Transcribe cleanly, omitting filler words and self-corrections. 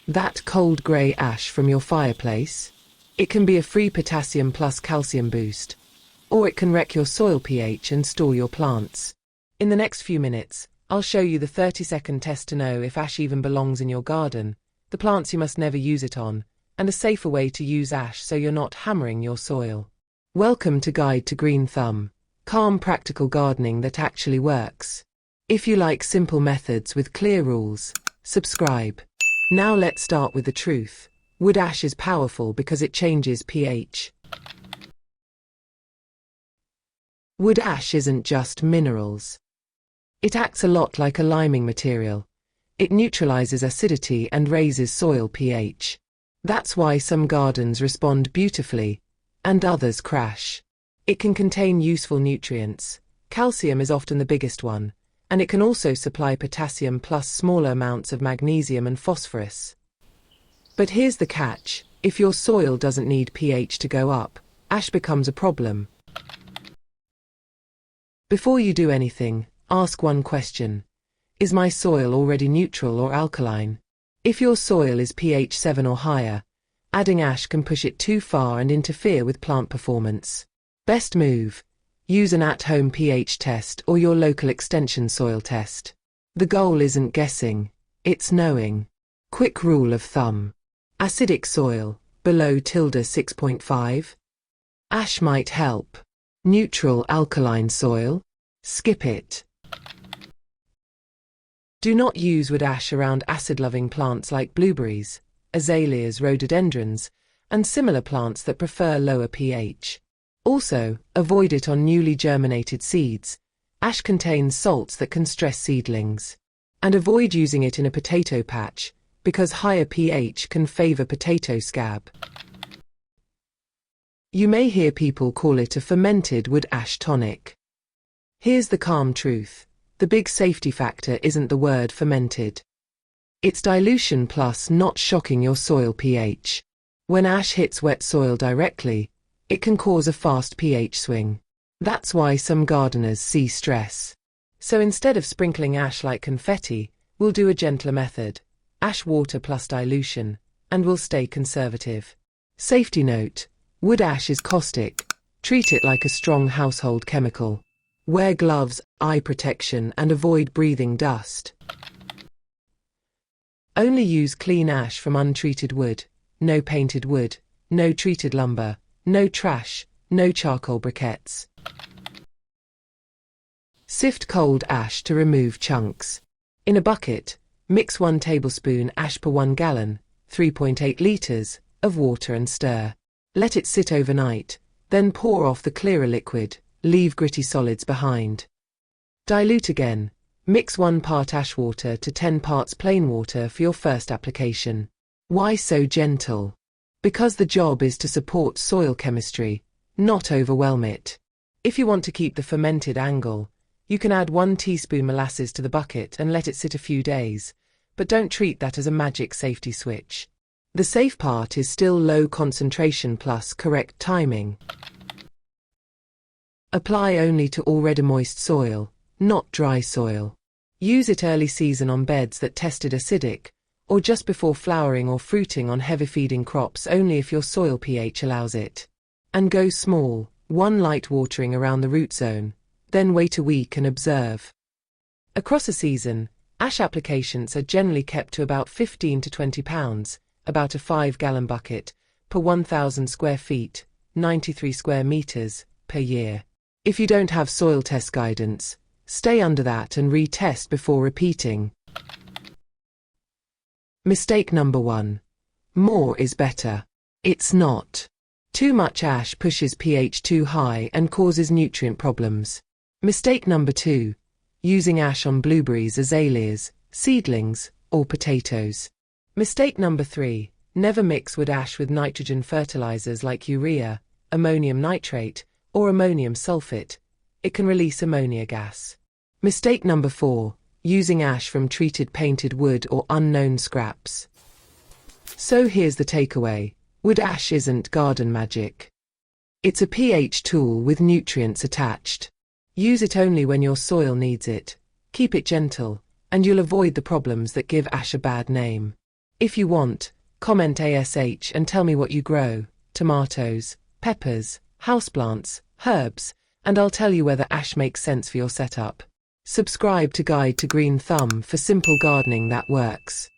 That cold grey ash from your fireplace? It can be a free potassium plus calcium boost. Or it can wreck your soil pH and stall your plants. In the next few minutes, I'll show you the 30-second test to know if ash even belongs in your garden, the plants you must never use it on, and a safer way to use ash so you're not hammering your soil. Welcome to Guide to Green Thumb, calm practical gardening that actually works. If you like simple methods with clear rules, subscribe. Now let's start with the truth. Wood ash is powerful because it changes pH. Wood ash isn't just minerals. It acts a lot like a liming material. It neutralizes acidity and raises soil pH. That's why some gardens respond beautifully, and others crash. It can contain useful nutrients. Calcium is often the biggest one, and it can also supply potassium plus smaller amounts of magnesium and phosphorus. But here's the catch: if your soil doesn't need pH to go up, ash becomes a problem. Before you do anything, ask one question. Is my soil already neutral or alkaline? If your soil is pH 7 or higher, adding ash can push it too far and interfere with plant performance. Best move: use an at-home pH test or your local extension soil test. The goal isn't guessing, it's knowing. Quick rule of thumb. Acidic soil, below ~6.5. Ash might help. Neutral alkaline soil? Skip it. Do not use wood ash around acid-loving plants like blueberries, azaleas, rhododendrons, and similar plants that prefer lower pH. Also, avoid it on newly germinated seeds. Ash contains salts that can stress seedlings. And avoid using it in a potato patch, because higher pH can favor potato scab. You may hear people call it a fermented wood ash tonic. Here's the calm truth. The big safety factor isn't the word fermented. It's dilution plus not shocking your soil pH. When ash hits wet soil directly, it can cause a fast pH swing. That's why some gardeners see stress. So instead of sprinkling ash like confetti, we'll do a gentler method. Ash water plus dilution, and we'll stay conservative. Safety note: wood ash is caustic. Treat it like a strong household chemical. Wear gloves, eye protection, and avoid breathing dust. Only use clean ash from untreated wood. No painted wood, no treated lumber, no trash, no charcoal briquettes. Sift cold ash to remove chunks. In a bucket, mix 1 tablespoon ash per 1 gallon, 3.8 liters, of water and stir. Let it sit overnight, then pour off the clearer liquid, leave gritty solids behind. Dilute again. Mix 1 part ash water to 10 parts plain water for your first application. Why so gentle? Because the job is to support soil chemistry, not overwhelm it. If you want to keep the fermented angle, you can add 1 teaspoon molasses to the bucket and let it sit a few days, but don't treat that as a magic safety switch. The safe part is still low concentration plus correct timing. Apply only to already moist soil, not dry soil. Use it early season on beds that tested acidic, or just before flowering or fruiting on heavy feeding crops only if your soil pH allows it. And go small, 1 light watering around the root zone, then wait a week and observe. Across a season, ash applications are generally kept to about 15 to 20 pounds, about a 5-gallon bucket, per 1,000 square feet, 93 square meters, per year. If you don't have soil test guidance, stay under that and retest before repeating. Mistake number 1. More is better. It's not. Too much ash pushes pH too high and causes nutrient problems. Mistake number 2. Using ash on blueberries, azaleas, seedlings, or potatoes. Mistake number 3. Never mix wood ash with nitrogen fertilizers like urea, ammonium nitrate, or ammonium sulfate. It can release ammonia gas. Mistake number 4. Using ash from treated painted wood or unknown scraps. So here's the takeaway. Wood ash isn't garden magic. It's a pH tool with nutrients attached. Use it only when your soil needs it. Keep it gentle, and you'll avoid the problems that give ash a bad name. If you want, comment ASH and tell me what you grow: tomatoes, peppers, houseplants, herbs, and I'll tell you whether ash makes sense for your setup. Subscribe to Guide to Green Thumb for simple gardening that works.